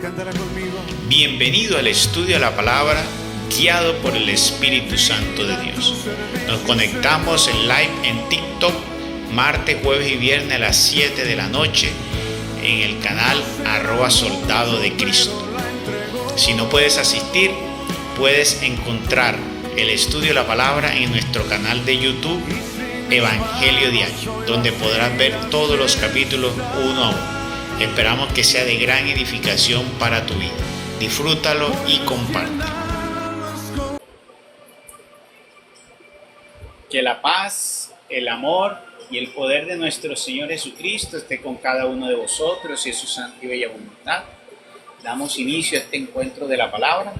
Cántala conmigo. Bienvenido al estudio de la palabra guiado por el Espíritu Santo de Dios. Nos conectamos en live en TikTok martes, jueves y viernes a las 7 de la noche en el canal @soldado de Cristo. Si no puedes asistir, puedes encontrar el estudio de la palabra en nuestro canal de YouTube Evangelio Diario, donde podrás ver todos los capítulos uno a uno. Esperamos que sea de gran edificación para tu vida. Disfrútalo y compártelo. Que la paz, el amor y el poder de nuestro Señor Jesucristo esté con cada uno de vosotros y su santa y bella voluntad. Damos inicio a este encuentro de la palabra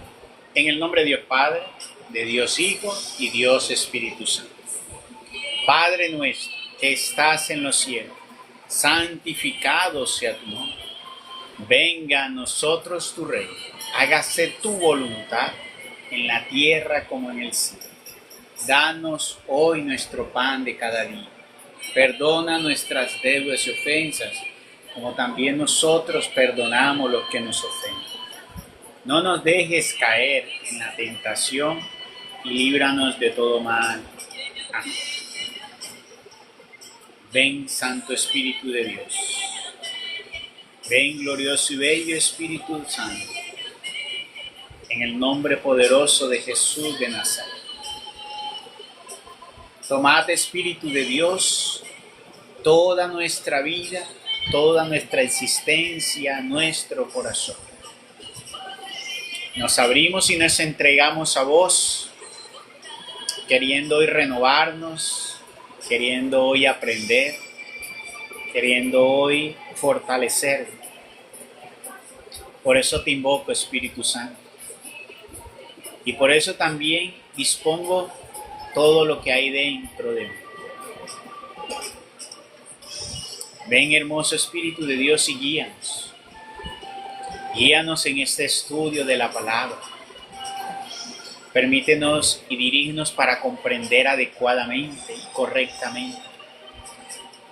en el nombre de Dios Padre, de Dios Hijo y Dios Espíritu Santo. Padre nuestro que estás en los cielos, santificado sea tu nombre. Venga a nosotros tu reino. Hágase tu voluntad en la tierra como en el cielo. Danos hoy nuestro pan de cada día. Perdona nuestras deudas y ofensas, como también nosotros perdonamos los que nos ofenden. No nos dejes caer en la tentación y líbranos de todo mal. Amén. Ven, Santo Espíritu de Dios. Ven, glorioso y bello Espíritu Santo. En el nombre poderoso de Jesús de Nazaret. Tomad, Espíritu de Dios, toda nuestra vida, toda nuestra existencia, nuestro corazón. Nos abrimos y nos entregamos a vos, queriendo hoy renovarnos, queriendo hoy aprender, queriendo hoy fortalecer. Por eso te invoco, Espíritu Santo. Y por eso también dispongo todo lo que hay dentro de mí. Ven, hermoso Espíritu de Dios, y guíanos. Guíanos en este estudio de la palabra. Permítenos y dirígenos para comprender adecuadamente y correctamente,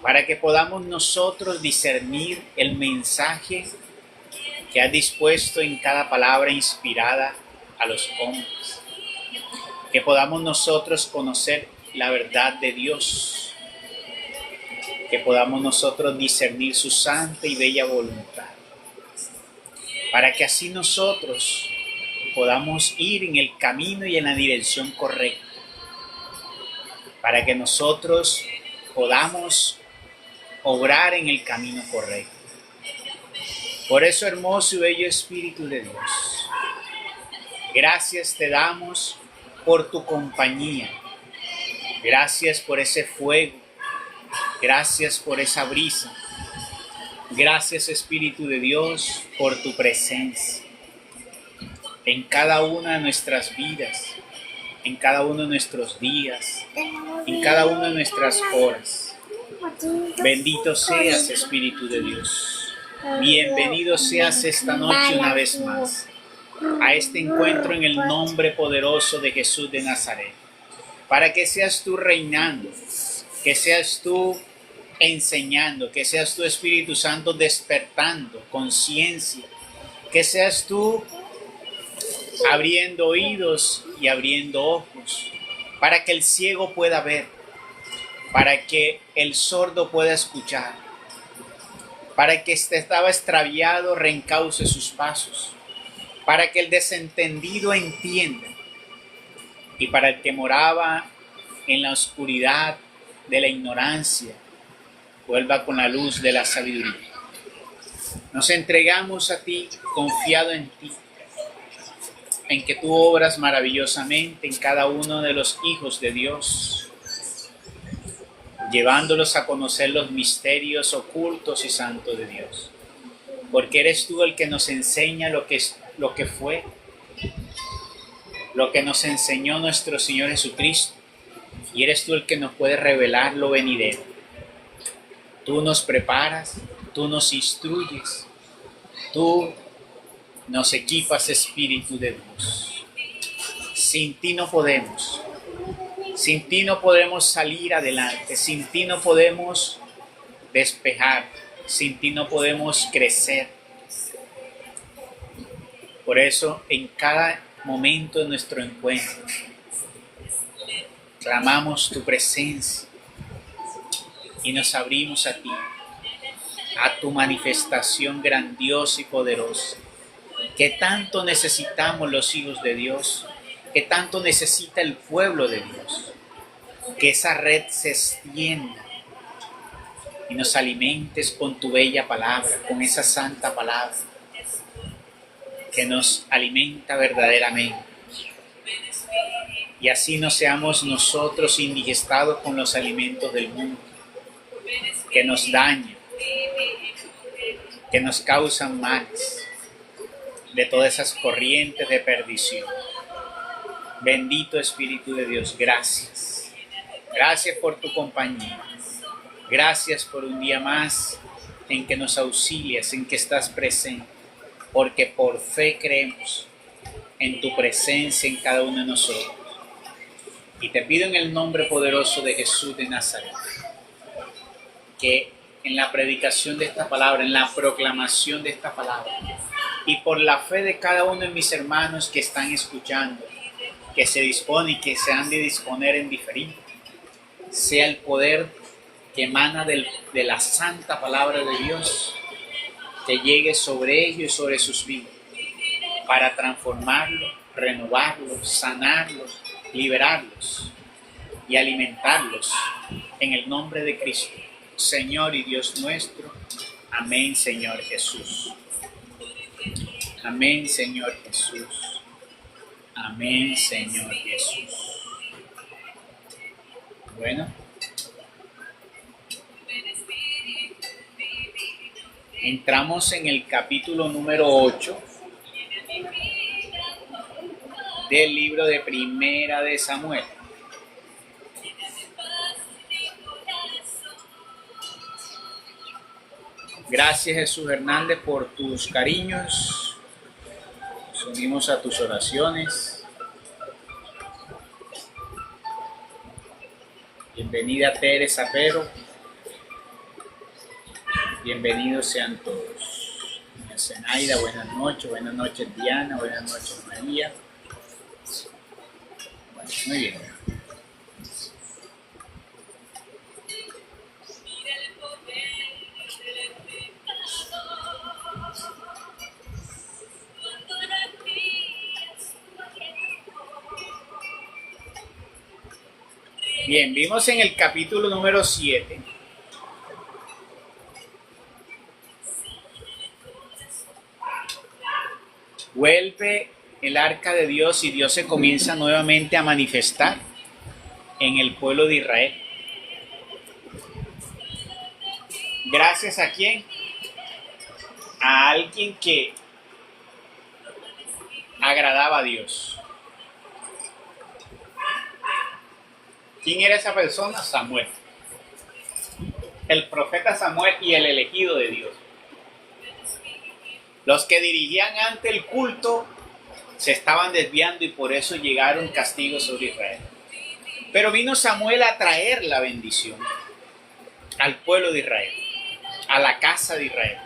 para que podamos nosotros discernir el mensaje que has dispuesto en cada palabra inspirada a los hombres, que podamos nosotros conocer la verdad de Dios, que podamos nosotros discernir su santa y bella voluntad, para que así nosotros podamos ir en el camino y en la dirección correcta, para que nosotros podamos obrar en el camino correcto. Por eso, hermoso y bello Espíritu de Dios, gracias te damos por tu compañía, gracias por ese fuego, gracias por esa brisa, gracias, Espíritu de Dios, por tu presencia en cada una de nuestras vidas, en cada uno de nuestros días, en cada una de nuestras horas. Bendito seas, Espíritu de Dios. Bienvenido seas esta noche una vez más a este encuentro en el nombre poderoso de Jesús de Nazaret, para que seas tú reinando, que seas tú enseñando, que seas tú, Espíritu Santo, despertando conciencia, que seas tú abriendo oídos y abriendo ojos, para que el ciego pueda ver, para que el sordo pueda escuchar, para que este estaba extraviado reencauce sus pasos, para que el desentendido entienda, y para el que moraba en la oscuridad de la ignorancia, vuelva con la luz de la sabiduría. Nos entregamos a ti, confiado en ti, en que tú obras maravillosamente en cada uno de los hijos de Dios, llevándolos a conocer los misterios ocultos y santos de Dios. Porque eres tú el que nos enseña lo que fue, lo que nos enseñó nuestro Señor Jesucristo, y eres tú el que nos puede revelar lo venidero. Tú nos preparas, tú nos instruyes, tú nos equipas, Espíritu de Dios. Sin ti no podemos. Sin ti no podemos salir adelante. Sin ti no podemos despejar. Sin ti no podemos crecer. Por eso, en cada momento de nuestro encuentro, clamamos tu presencia y nos abrimos a ti, a tu manifestación grandiosa y poderosa, que tanto necesitamos los hijos de Dios, que tanto necesita el pueblo de Dios, que esa red se extienda y nos alimentes con tu bella palabra, con esa santa palabra, que nos alimenta verdaderamente. Y así no seamos nosotros indigestados con los alimentos del mundo, que nos dañan, que nos causan males, de todas esas corrientes de perdición. Bendito Espíritu de Dios, gracias. Gracias por tu compañía. Gracias por un día más en que nos auxilias, en que estás presente, porque por fe creemos en tu presencia en cada uno de nosotros. Y te pido en el nombre poderoso de Jesús de Nazaret, que en la predicación de esta palabra, en la proclamación de esta palabra, y por la fe de cada uno de mis hermanos que están escuchando, que se dispone y que se han de disponer en diferido, sea el poder que emana de la santa palabra de Dios, que llegue sobre ellos y sobre sus vidas, para transformarlos, renovarlos, sanarlos, liberarlos y alimentarlos en el nombre de Cristo, Señor y Dios nuestro. Amén, Señor Jesús. Amén, Señor Jesús. Amén, Señor Jesús. Bueno, entramos en el capítulo número 8 del libro de Primera de Samuel. Gracias, Jesús Hernández, por tus cariños. Nos unimos a tus oraciones. Bienvenida Teresa Pero. Bienvenidos sean todos. Zenaida, buenas noches. Buenas noches Diana. Buenas noches María. Bueno, muy bien. Bien, vimos en el capítulo número 7 vuelve el arca de Dios y Dios se comienza nuevamente a manifestar en el pueblo de Israel. ¿Gracias a quién? A alguien que agradaba a Dios. ¿Quién era esa persona? Samuel. El profeta Samuel y el elegido de Dios. Los que dirigían ante el culto se estaban desviando y por eso llegaron castigos sobre Israel. Pero vino Samuel a traer la bendición al pueblo de Israel, a la casa de Israel.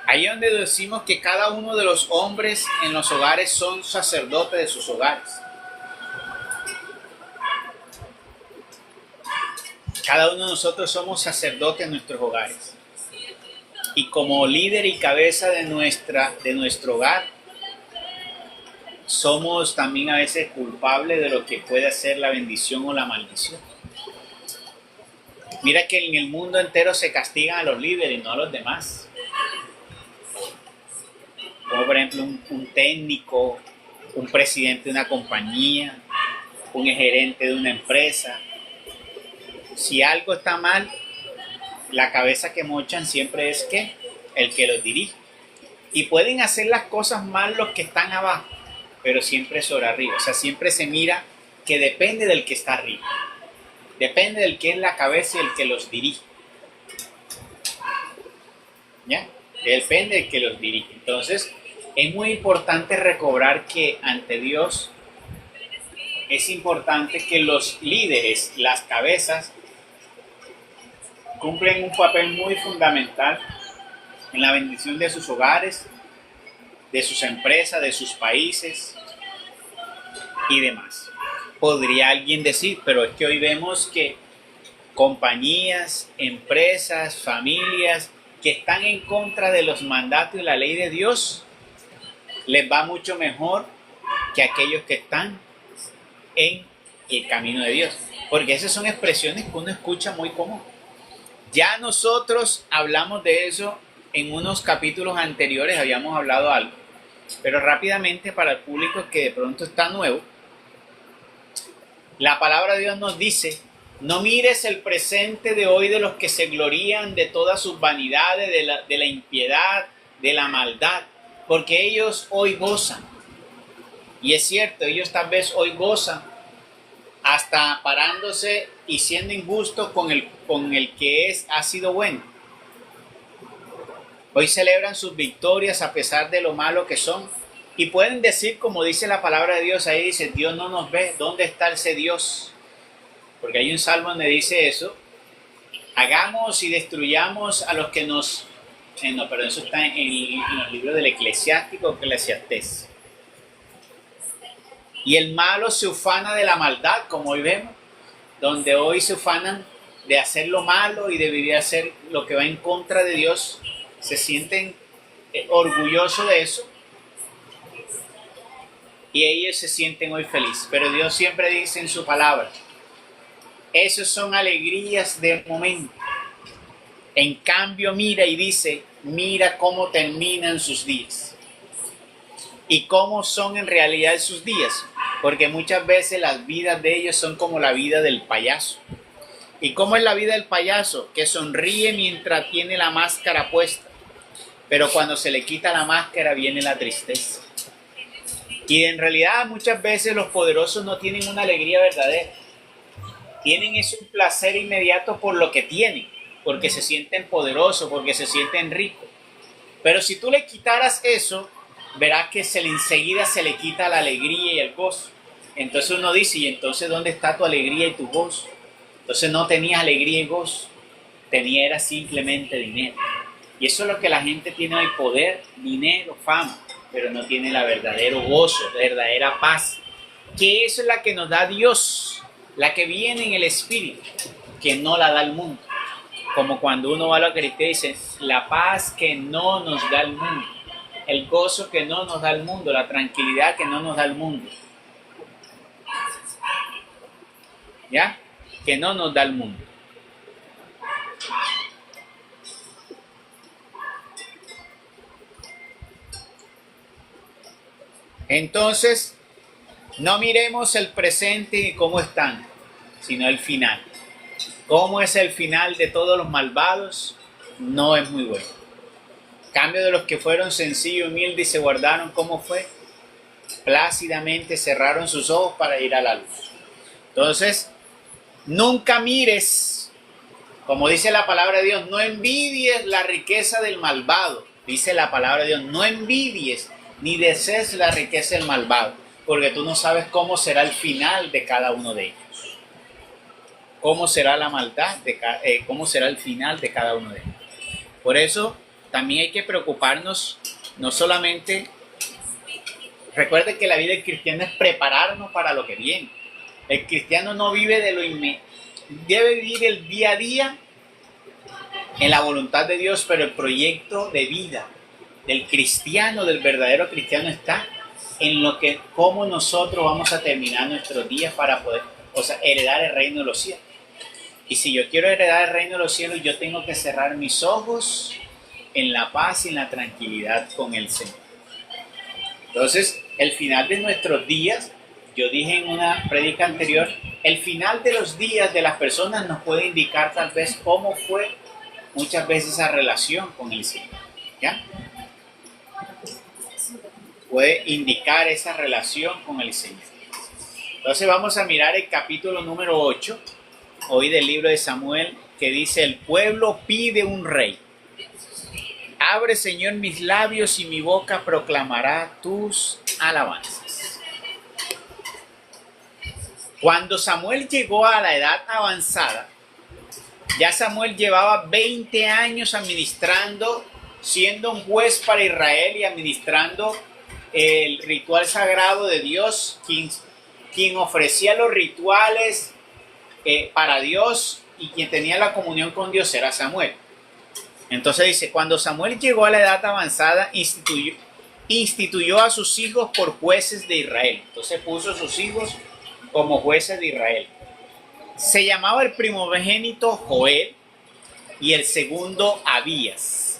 Ahí es donde decimos que cada uno de los hombres en los hogares son sacerdotes de sus hogares. Cada uno de nosotros somos sacerdotes en nuestros hogares. Y como líder y cabeza de nuestro hogar, somos también a veces culpables de lo que puede ser la bendición o la maldición. Mira que en el mundo entero se castigan a los líderes y no a los demás. Como por ejemplo un técnico, un presidente de una compañía, un gerente de una empresa. Si algo está mal, la cabeza que mochan siempre es que el que los dirige. Y pueden hacer las cosas mal los que están abajo, pero siempre sobre arriba. O sea, siempre se mira que depende del que está arriba. Depende del que es la cabeza y el que los dirige. ¿Ya? Depende del que los dirige. Entonces, es muy importante recobrar que ante Dios es importante que los líderes, las cabezas, cumplen un papel muy fundamental en la bendición de sus hogares de sus empresas, de sus países y demás. Podría alguien decir, pero es que hoy vemos que compañías, empresas, familias que están en contra de los mandatos y la ley de Dios, les va mucho mejor que aquellos que están en el camino de Dios. Porque esas son expresiones que uno escucha muy común. Ya nosotros hablamos de eso en unos capítulos anteriores, habíamos hablado algo. Pero rápidamente para el público que de pronto está nuevo, la palabra de Dios nos dice: no mires el presente de hoy de los que se glorían de todas sus vanidades, de la impiedad, de la maldad, porque ellos hoy gozan. Y es cierto, ellos tal vez hoy gozan hasta parándose y siendo injusto con el que ha sido bueno. Hoy celebran sus victorias a pesar de lo malo que son. Y pueden decir, como dice la palabra de Dios, ahí dice: Dios no nos ve, ¿dónde está ese Dios? Porque hay un salmo donde dice eso: hagamos y destruyamos a los que nos... no, pero eso está en los libros del Eclesiástico, Eclesiastés. Y el malo se ufana de la maldad, como hoy vemos, donde hoy se ufanan de hacer lo malo y de vivir a hacer lo que va en contra de Dios. Se sienten orgullosos de eso y ellos se sienten hoy felices. Pero Dios siempre dice en su palabra: esos son alegrías de momento. En cambio, mira y dice: mira cómo terminan sus días y cómo son en realidad sus días. Porque muchas veces las vidas de ellos son como la vida del payaso. ¿Y cómo es la vida del payaso? Que sonríe mientras tiene la máscara puesta, pero cuando se le quita la máscara viene la tristeza. Y en realidad muchas veces los poderosos no tienen una alegría verdadera. Tienen ese placer inmediato por lo que tienen, porque se sienten poderosos, porque se sienten ricos. Pero si tú le quitaras eso, verás que enseguida se le quita la alegría y el gozo. Entonces uno dice: ¿y entonces dónde está tu alegría y tu gozo? Entonces no tenías alegría y gozo, era simplemente dinero. Y eso es lo que la gente tiene hoy: poder, dinero, fama, pero no tiene la verdadero gozo, la verdadera paz, que eso es la que nos da Dios, la que viene en el Espíritu, que no la da el mundo. Como cuando uno va a la Eucaristía y dice: la paz que no nos da el mundo, el gozo que no nos da el mundo, la tranquilidad que no nos da el mundo. ¿Ya? Que no nos da el mundo. Entonces, no miremos el presente y cómo están, sino el final. ¿Cómo es el final de todos los malvados? No es muy bueno. Cambio de los que fueron sencillos, humildes y se guardaron, ¿cómo fue? Plácidamente cerraron sus ojos para ir a la luz. Entonces, nunca mires, como dice la palabra de Dios, no envidies la riqueza del malvado. Dice la palabra de Dios: no envidies ni desees la riqueza del malvado, porque tú no sabes cómo será el final de cada uno de ellos. Cómo será la maldad, cómo será el final de cada uno de ellos. Por eso también hay que preocuparnos, no solamente... Recuerden que la vida del cristiano es prepararnos para lo que viene. El cristiano no vive de lo inmediato, debe vivir el día a día en la voluntad de Dios, pero el proyecto de vida del cristiano, del verdadero cristiano, está en lo que, cómo nosotros vamos a terminar nuestros días para poder, heredar el reino de los cielos. Y si yo quiero heredar el reino de los cielos, yo tengo que cerrar mis ojos en la paz y en la tranquilidad con el Señor. Entonces, el final de nuestros días, yo dije en una prédica anterior, el final de los días de las personas nos puede indicar tal vez cómo fue muchas veces esa relación con el Señor. ¿Ya? Puede indicar esa relación con el Señor. Entonces vamos a mirar el capítulo número 8, hoy del libro de Samuel, que dice: el pueblo pide un rey. Abre, Señor, mis labios y mi boca proclamará tus alabanzas. Cuando Samuel llegó a la edad avanzada, ya Samuel llevaba 20 años administrando siendo un juez para Israel y administrando el ritual sagrado de Dios, quien ofrecía los rituales para Dios y quien tenía la comunión con Dios era Samuel. Entonces dice, cuando Samuel llegó a la edad avanzada, instituyó a sus hijos por jueces de Israel. Entonces puso a sus hijos como jueces de Israel. Se llamaba el primogénito Joel y el segundo Abías.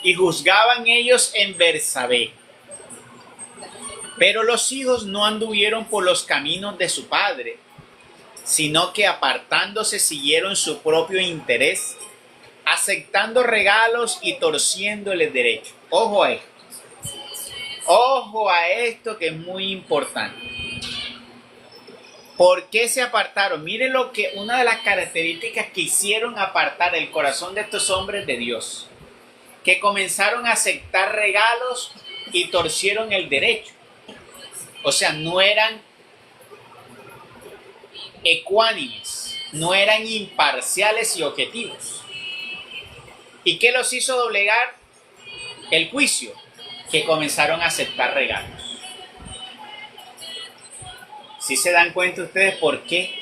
Y juzgaban ellos en Bersabé. Pero los hijos no anduvieron por los caminos de su padre, sino que apartándose siguieron su propio interés, aceptando regalos y torciendo el derecho. Ojo a esto. Ojo a esto que es muy importante. ¿Por qué se apartaron? Miren lo que una de las características que hicieron apartar el corazón de estos hombres de Dios, que comenzaron a aceptar regalos y torcieron el derecho. O sea, no eran ecuánimes, no eran imparciales y objetivos. ¿Y qué los hizo doblegar? El juicio, que comenzaron a aceptar regalos. ¿Sí se dan cuenta ustedes por qué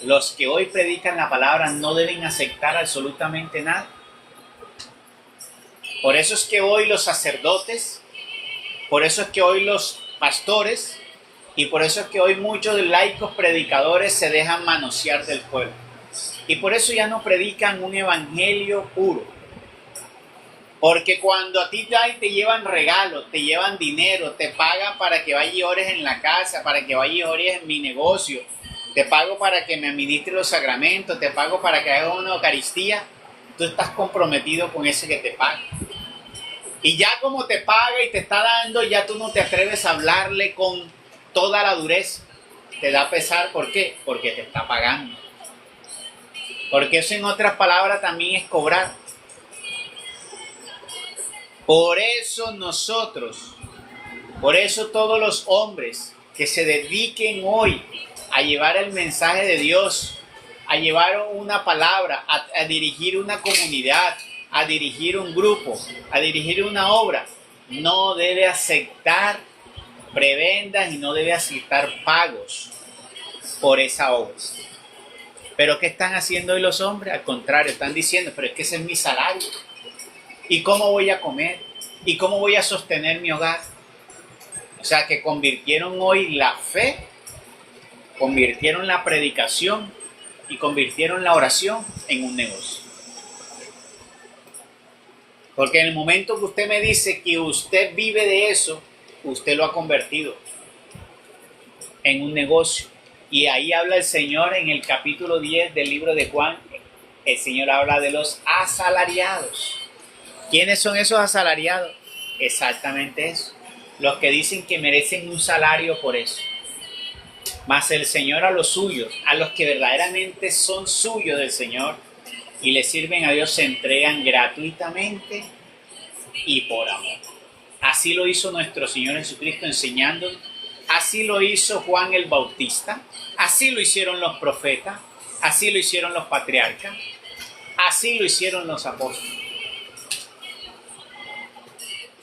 los que hoy predican la palabra no deben aceptar absolutamente nada? Por eso es que hoy los sacerdotes, por eso es que hoy los pastores y por eso es que hoy muchos laicos predicadores se dejan manosear del pueblo. Y por eso ya no predican un evangelio puro. Porque cuando a ti te llevan regalos, te llevan dinero, te pagan para que vayas y ores en la casa, para que vayas y ores en mi negocio, te pago para que me administre los sacramentos, te pago para que hagas una Eucaristía, tú estás comprometido con ese que te paga. Y ya como te paga y te está dando, ya tú no te atreves a hablarle con toda la dureza. Te da pesar, ¿por qué? Porque te está pagando. Porque eso en otras palabras también es cobrar. Por eso todos los hombres que se dediquen hoy a llevar el mensaje de Dios, a llevar una palabra, a dirigir una comunidad, a dirigir un grupo, a dirigir una obra, no debe aceptar prebendas y no debe aceptar pagos por esa obra. ¿Pero qué están haciendo hoy los hombres? Al contrario, están diciendo, pero es que ese es mi salario. ¿Y cómo voy a comer? ¿Y cómo voy a sostener mi hogar? O sea que convirtieron hoy la fe, convirtieron la predicación y convirtieron la oración en un negocio. Porque en el momento que usted me dice que usted vive de eso, usted lo ha convertido en un negocio. Y ahí habla el Señor en el capítulo 10 del libro de Juan. El Señor habla de los asalariados. ¿Quiénes son esos asalariados? Exactamente eso. Los que dicen que merecen un salario por eso. Mas el Señor a los suyos, a los que verdaderamente son suyos del Señor y le sirven a Dios, se entregan gratuitamente y por amor. Así lo hizo nuestro Señor Jesucristo enseñándonos. Así lo hizo Juan el Bautista. Así lo hicieron los profetas. Así lo hicieron los patriarcas. Así lo hicieron los apóstoles.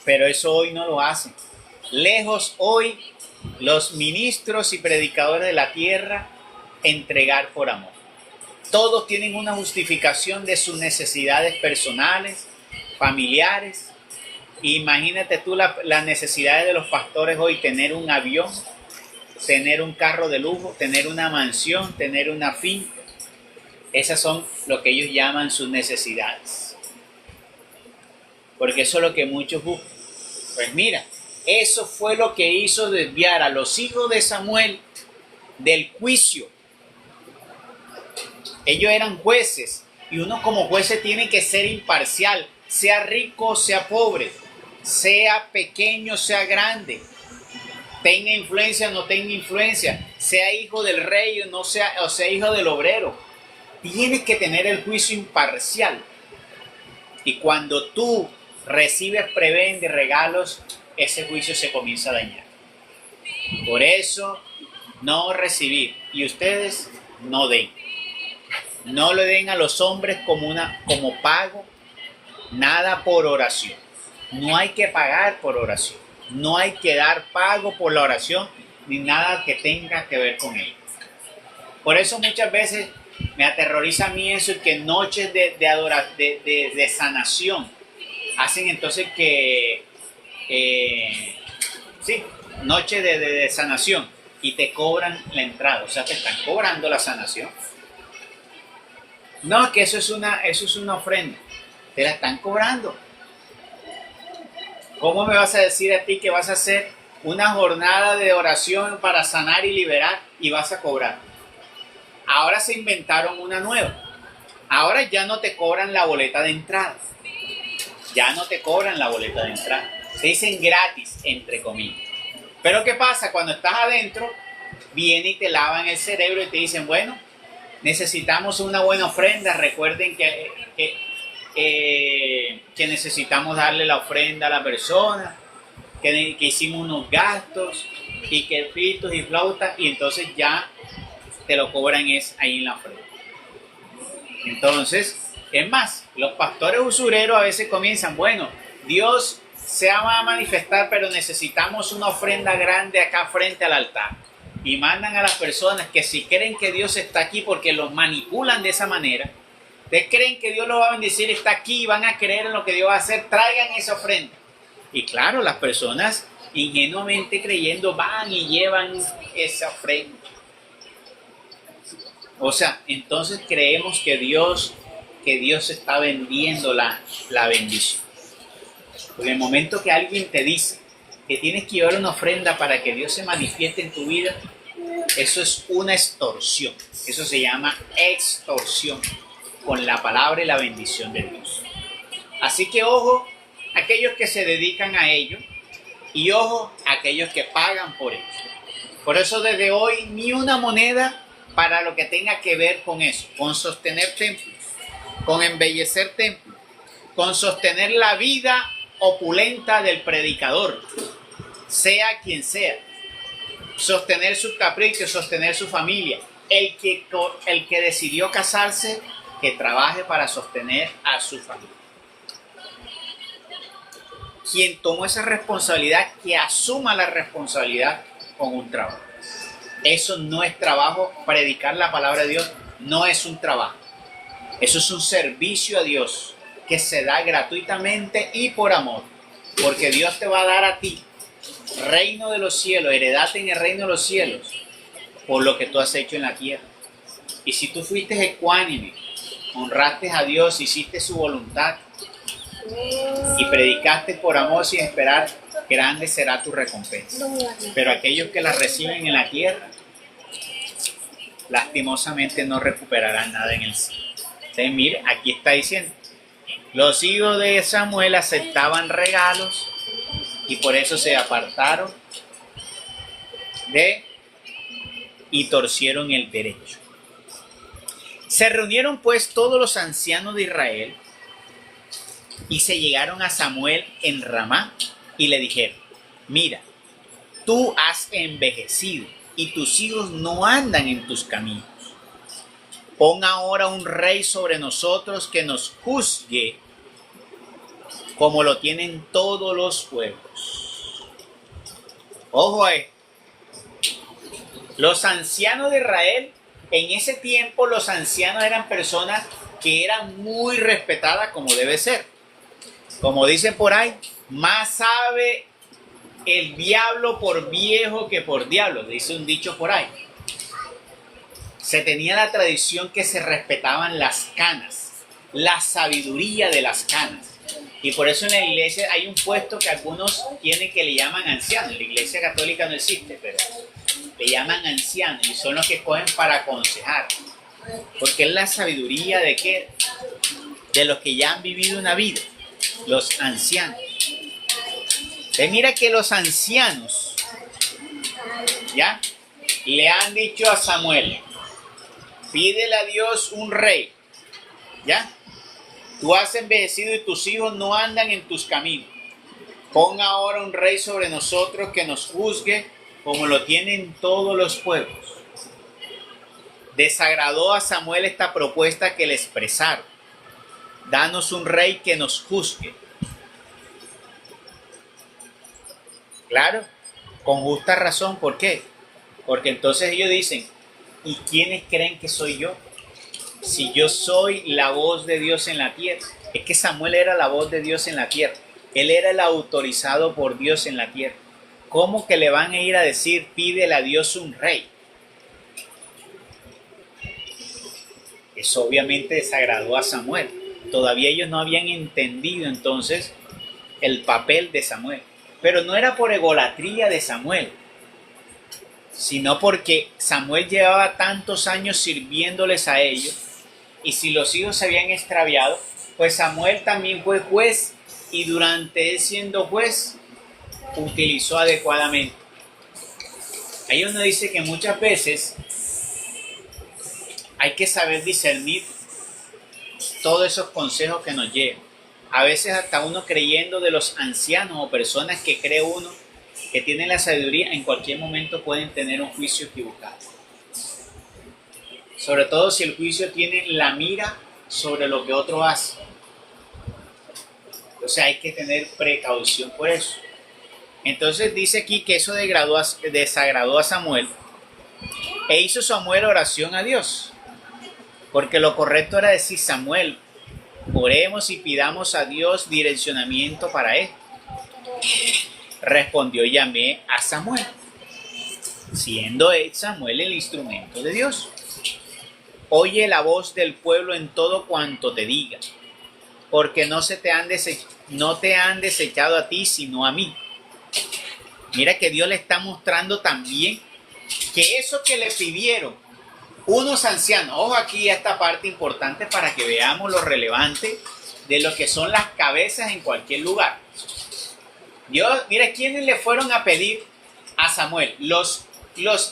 Pero eso hoy no lo hacen. Lejos hoy los ministros y predicadores de la tierra entregar por amor. Todos tienen una justificación de sus necesidades personales, familiares. Imagínate tú las necesidades de los pastores hoy: tener un avión, tener un carro de lujo, tener una mansión, tener una finca. Esas son lo que ellos llaman sus necesidades. Porque eso es lo que muchos buscan. Pues mira, eso fue lo que hizo desviar a los hijos de Samuel del juicio. Ellos eran jueces y uno como juez tiene que ser imparcial, sea rico o sea pobre, sea pequeño o sea grande, tenga influencia o no tenga influencia, sea hijo del rey o sea hijo del obrero. Tienes que tener el juicio imparcial. Y cuando tú recibes prebendas y regalos, ese juicio se comienza a dañar. Por eso, no recibir. Y ustedes no den. No le den a los hombres como pago nada por oración. No hay que pagar por oración. No hay que dar pago por la oración ni nada que tenga que ver con ella. Por eso muchas veces me aterroriza a mí eso y que noches de sanación hacen entonces que noches de sanación y te cobran la entrada, o sea, te están cobrando la sanación. No, que eso es una ofrenda, te la están cobrando. ¿Cómo me vas a decir a ti que vas a hacer una jornada de oración para sanar y liberar y vas a cobrar? Ahora se inventaron una nueva. Ahora ya no te cobran la boleta de entrada. Ya no te cobran la boleta de entrada. Se dicen gratis, entre comillas. Pero ¿qué pasa? Cuando estás adentro, vienen y te lavan el cerebro y te dicen, bueno, necesitamos una buena ofrenda. Recuerden que necesitamos darle la ofrenda a la persona, que hicimos unos gastos y que pitos y flautas, y entonces ya te lo cobran ahí en la ofrenda. Entonces, es más, los pastores usureros a veces comienzan, bueno, Dios se va a manifestar, pero necesitamos una ofrenda grande acá frente al altar. Y mandan a las personas que si creen que Dios está aquí, porque los manipulan de esa manera, ustedes creen que Dios los va a bendecir, está aquí y van a creer en lo que Dios va a hacer, traigan esa ofrenda. Y claro, las personas ingenuamente creyendo van y llevan esa ofrenda. O sea, entonces creemos que Dios está vendiendo la bendición. En el momento que alguien te dice que tienes que llevar una ofrenda para que Dios se manifieste en tu vida, eso es una extorsión. Eso se llama extorsión con la palabra y la bendición de Dios. Así que ojo aquellos que se dedican a ello y ojo aquellos que pagan por ello. Por eso desde hoy ni una moneda para lo que tenga que ver con eso, con sostener templos, con embellecer templos, con sostener la vida opulenta del predicador, sea quien sea, sostener sus caprichos, sostener su familia. El que decidió casarse, que trabaje para sostener a su familia. Quien tomó esa responsabilidad, que asuma la responsabilidad con un trabajo. Eso no es trabajo. Predicar la palabra de Dios no es un trabajo. Eso es un servicio a Dios que se da gratuitamente y por amor. Porque Dios te va a dar a ti reino de los cielos, heredad en el reino de los cielos, por lo que tú has hecho en la tierra. Y si tú fuiste ecuánime, honraste a Dios, hiciste su voluntad y predicaste por amor sin esperar, grande será tu recompensa. Pero aquellos que la reciben en la tierra, lastimosamente no recuperarán nada en el cielo. Entonces, mire, aquí está diciendo, los hijos de Samuel aceptaban regalos y por eso se apartaron y torcieron el derecho. Se reunieron pues todos los ancianos de Israel y se llegaron a Samuel en Ramá y le dijeron, mira, tú has envejecido y tus hijos no andan en tus caminos. Pon ahora un rey sobre nosotros que nos juzgue como lo tienen todos los pueblos. Ojo a esto. Los ancianos de Israel, en ese tiempo los ancianos eran personas que eran muy respetadas como debe ser. Como dicen por ahí, más sabe el diablo por viejo que por diablo, dice un dicho por ahí. Se tenía la tradición que se respetaban las canas, la sabiduría de las canas. Y por eso en la iglesia hay un puesto que algunos tienen que le llaman ancianos. En la iglesia católica no existe, pero le llaman ancianos y son los que cogen para aconsejar. Porque es la sabiduría de qué? De los que ya han vivido una vida, los ancianos. Mira que los ancianos, ¿ya? Le han dicho a Samuel, pídele a Dios un rey, ¿ya? Tú has envejecido y tus hijos no andan en tus caminos. Pon ahora un rey sobre nosotros que nos juzgue como lo tienen todos los pueblos. Desagradó a Samuel esta propuesta que le expresaron. Danos un rey que nos juzgue. Claro, con justa razón. ¿Por qué? Porque entonces ellos dicen, ¿y quiénes creen que soy yo? Si yo soy la voz de Dios en la tierra. Es que Samuel era la voz de Dios en la tierra. Él era el autorizado por Dios en la tierra. ¿Cómo que le van a ir a decir, pídele a Dios un rey? Eso obviamente desagradó a Samuel. Todavía ellos no habían entendido entonces el papel de Samuel. Pero no era por egolatría de Samuel, sino porque Samuel llevaba tantos años sirviéndoles a ellos, y si los hijos se habían extraviado, pues Samuel también fue juez, y durante él siendo juez, utilizó adecuadamente. Ahí uno dice que muchas veces hay que saber discernir todos esos consejos que nos llegan. A veces hasta uno creyendo de los ancianos o personas que cree uno que tienen la sabiduría, en cualquier momento pueden tener un juicio equivocado. Sobre todo si el juicio tiene la mira sobre lo que otro hace. Entonces hay que tener precaución por eso. Entonces dice aquí que eso desagradó a Samuel, e hizo Samuel oración a Dios. Porque lo correcto era decir, Samuel, oremos y pidamos a Dios direccionamiento para esto. Respondió, llamé a Samuel, siendo Samuel el instrumento de Dios. Oye la voz del pueblo en todo cuanto te diga, porque no te han desechado a ti, sino a mí. Mira que Dios le está mostrando también que eso que le pidieron unos ancianos, ojo aquí a esta parte importante para que veamos lo relevante de lo que son las cabezas en cualquier lugar. Dios, mira, ¿quiénes le fueron a pedir a Samuel? Los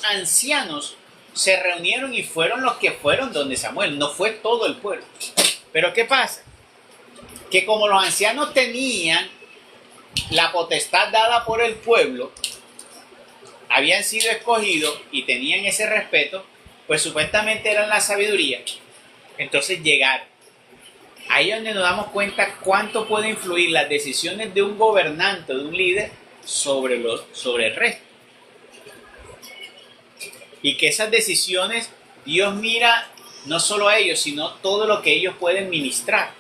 ancianos se reunieron y fueron los que fueron donde Samuel, no fue todo el pueblo. Pero ¿qué pasa? Que como los ancianos tenían la potestad dada por el pueblo, habían sido escogidos y tenían ese respeto, pues supuestamente eran la sabiduría. Entonces llegaron. Ahí es donde nos damos cuenta cuánto puede influir las decisiones de un gobernante, de un líder, sobre el resto. Y que esas decisiones, Dios mira no solo a ellos, sino todo lo que ellos pueden ministrar.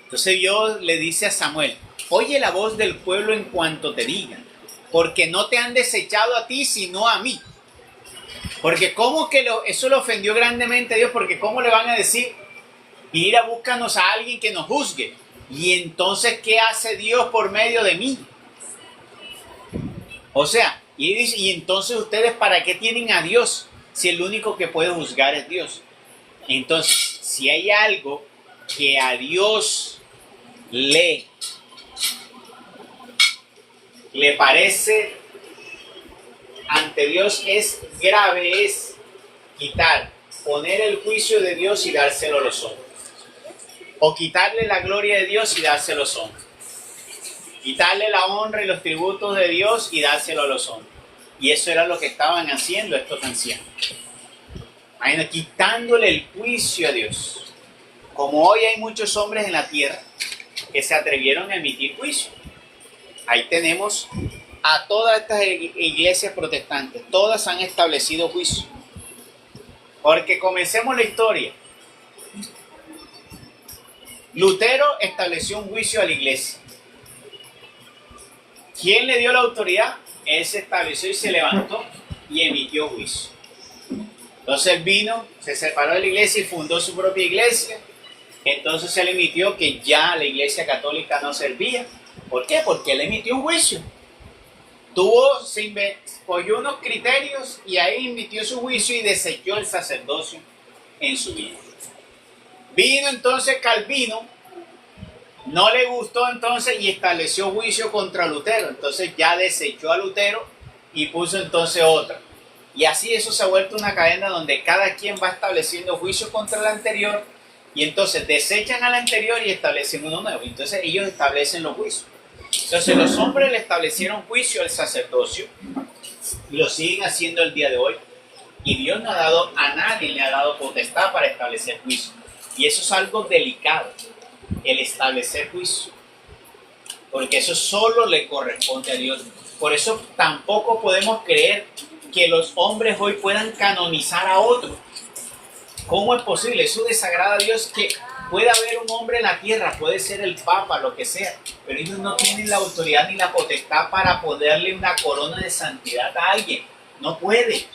Entonces Dios le dice a Samuel, oye la voz del pueblo en cuanto te digan, porque no te han desechado a ti, sino a mí. Porque cómo que eso le ofendió grandemente a Dios, porque cómo le van a decir, mira, búscanos a alguien que nos juzgue. Y entonces, ¿qué hace Dios por medio de mí? O sea, y entonces ustedes, ¿para qué tienen a Dios si el único que puede juzgar es Dios? Entonces, si hay algo que a Dios le parece ante Dios es grave, es poner el juicio de Dios y dárselo a los hombres. O quitarle la gloria de Dios y dárselo a los hombres. Quitarle la honra y los tributos de Dios y dárselo a los hombres. Y eso era lo que estaban haciendo estos ancianos. Quitándole el juicio a Dios. Como hoy hay muchos hombres en la tierra que se atrevieron a emitir juicio. Ahí tenemos a todas estas iglesias protestantes. Todas han establecido juicio. Porque comencemos la historia. Lutero estableció un juicio a la iglesia. ¿Quién le dio la autoridad? Él se estableció y se levantó y emitió juicio. Entonces él vino, se separó de la iglesia y fundó su propia iglesia. Entonces él emitió que ya la iglesia católica no servía. ¿Por qué? Porque él emitió un juicio. Cogió unos criterios y ahí emitió su juicio y desechó el sacerdocio en su vida. Vino entonces Calvino, no le gustó entonces y estableció juicio contra Lutero. Entonces ya desechó a Lutero y puso entonces otra. Y así eso se ha vuelto una cadena donde cada quien va estableciendo juicio contra el anterior y entonces desechan al anterior y establecen uno nuevo. Entonces ellos establecen los juicios. Entonces los hombres le establecieron juicio al sacerdocio y lo siguen haciendo el día de hoy. Y Dios no ha dado a nadie, le ha dado potestad para establecer juicio. Y eso es algo delicado, el establecer juicio, porque eso solo le corresponde a Dios. Por eso tampoco podemos creer que los hombres hoy puedan canonizar a otros. ¿Cómo es posible? Eso desagrada a Dios, que pueda haber un hombre en la tierra, puede ser el Papa, lo que sea, pero ellos no tienen la autoridad ni la potestad para ponerle una corona de santidad a alguien. No puede,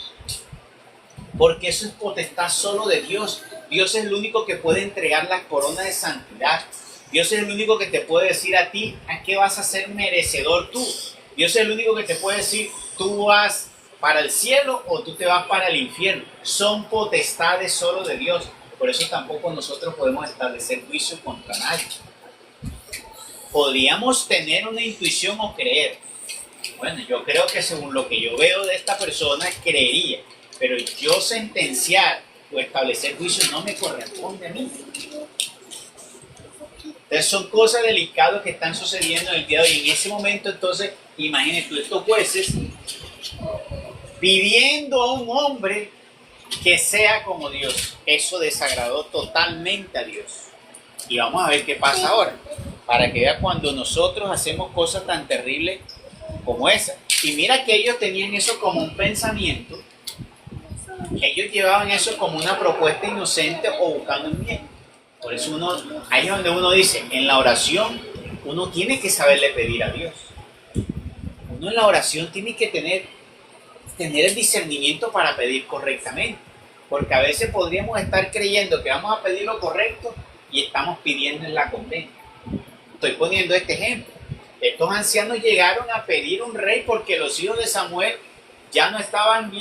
porque eso es potestad solo de Dios. Dios es el único que puede entregar la corona de santidad. Dios es el único que te puede decir a ti a qué vas a ser merecedor tú. Dios es el único que te puede decir, tú vas para el cielo o tú te vas para el infierno. Son potestades solo de Dios. Por eso tampoco nosotros podemos establecer juicio contra nadie. Podríamos tener una intuición o creer. Bueno, yo creo que según lo que yo veo de esta persona, creería. Pero yo sentenciar o establecer juicio no me corresponde a mí. Entonces son cosas delicadas que están sucediendo en el día de hoy. En ese momento, entonces, imagínate tú, estos jueces pidiendo a un hombre que sea como Dios. Eso desagradó totalmente a Dios. Y vamos a ver qué pasa ahora, para que vea cuando nosotros hacemos cosas tan terribles como esa. Y mira que ellos tenían eso como un pensamiento, ellos llevaban eso como una propuesta inocente o buscando un bien. Por eso ahí es donde uno dice, en la oración uno tiene que saberle pedir a Dios. Uno en la oración tiene que tener el discernimiento para pedir correctamente. Porque a veces podríamos estar creyendo que vamos a pedir lo correcto y estamos pidiendo en la condena. Estoy poniendo este ejemplo. Estos ancianos llegaron a pedir un rey porque los hijos de Samuel ya no estaban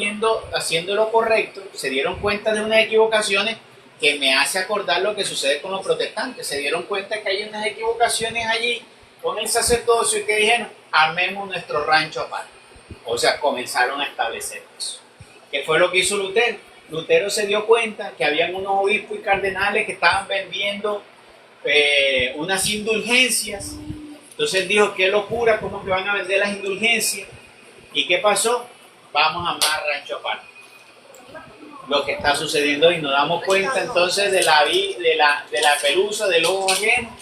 haciendo lo correcto, se dieron cuenta de unas equivocaciones que me hace acordar lo que sucede con los protestantes. Se dieron cuenta que hay unas equivocaciones allí con el sacerdocio y que dijeron, armemos nuestro rancho aparte. O sea, comenzaron a establecer eso. ¿Qué fue lo que hizo Lutero? Lutero se dio cuenta que habían unos obispos y cardenales que estaban vendiendo unas indulgencias. Entonces él dijo, qué locura, ¿cómo que van a vender las indulgencias? ¿Y qué pasó? Vamos a armar rancho aparte. Lo que está sucediendo hoy, nos damos cuenta entonces de la pelusa, del ojo ajeno,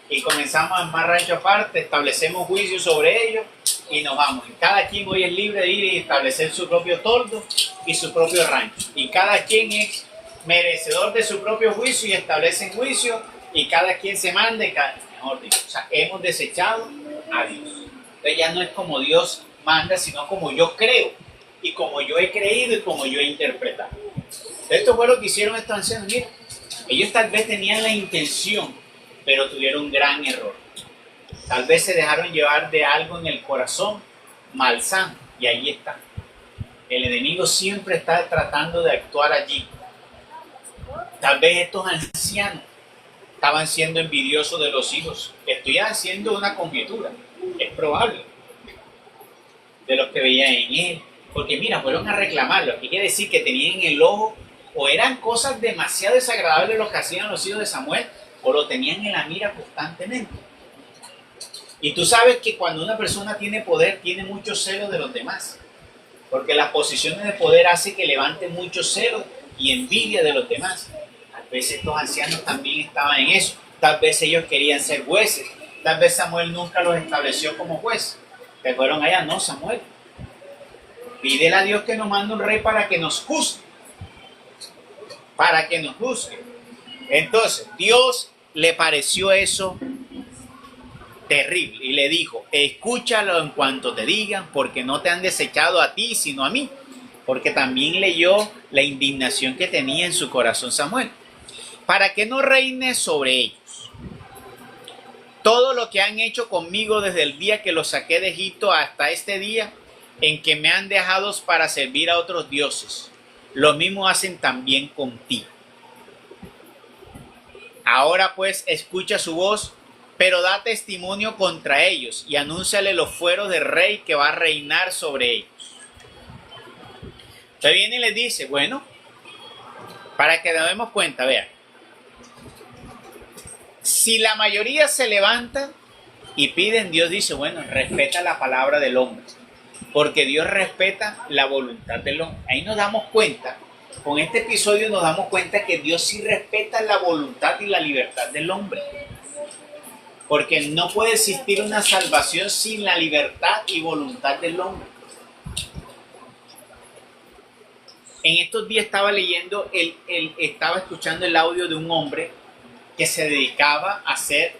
y comenzamos a armar rancho aparte, establecemos juicios sobre ellos y nos vamos. Y cada quien hoy es libre de ir y establecer su propio toldo y su propio rancho. Y cada quien es merecedor de su propio juicio y establecen juicio, y cada quien se manda, mejor dicho. O sea, hemos desechado a Dios. Entonces ya no es como Dios manda, sino como yo creo, y como yo he creído y como yo he interpretado. Esto fue lo que hicieron estos ancianos. Mira, ellos tal vez tenían la intención, pero tuvieron un gran error. Tal vez se dejaron llevar de algo en el corazón malsano, y ahí está. El enemigo siempre está tratando de actuar allí. Tal vez estos ancianos estaban siendo envidiosos de los hijos. Estoy haciendo una conjetura, es probable, de los que veían en él. Porque mira, fueron a reclamarlo. ¿Qué quiere decir? Que tenían en el ojo, o eran cosas demasiado desagradables lo que hacían los hijos de Samuel, o lo tenían en la mira constantemente. Y tú sabes que cuando una persona tiene poder, tiene mucho celo de los demás. Porque las posiciones de poder hacen que levante mucho celo y envidia de los demás. Tal vez estos ancianos también estaban en eso. Tal vez ellos querían ser jueces. Tal vez Samuel nunca los estableció como juez. Que fueron allá, no, Samuel. Pídele a Dios que nos mande un rey para que nos juzgue. Para que nos juzgue. Entonces, Dios le pareció eso terrible y le dijo, escúchalo en cuanto te digan, porque no te han desechado a ti, sino a mí. Porque también leyó la indignación que tenía en su corazón Samuel. Para que no reine sobre ellos. Todo lo que han hecho conmigo desde el día que los saqué de Egipto hasta este día, en que me han dejado para servir a otros dioses, lo mismo hacen también contigo. Ahora pues escucha su voz, pero da testimonio contra ellos y anúnciale los fueros del rey que va a reinar sobre ellos. Entonces viene y les dice, bueno, para que nos demos cuenta, vean, si la mayoría se levanta y piden, Dios dice, bueno, respeta la palabra del hombre. porque Dios respeta la voluntad del hombre. Ahí nos damos cuenta, con este episodio nos damos cuenta que Dios sí respeta la voluntad y la libertad del hombre. Porque no puede existir una salvación sin la libertad y voluntad del hombre. En estos días estaba leyendo, estaba escuchando el audio de un hombre que se dedicaba a hacer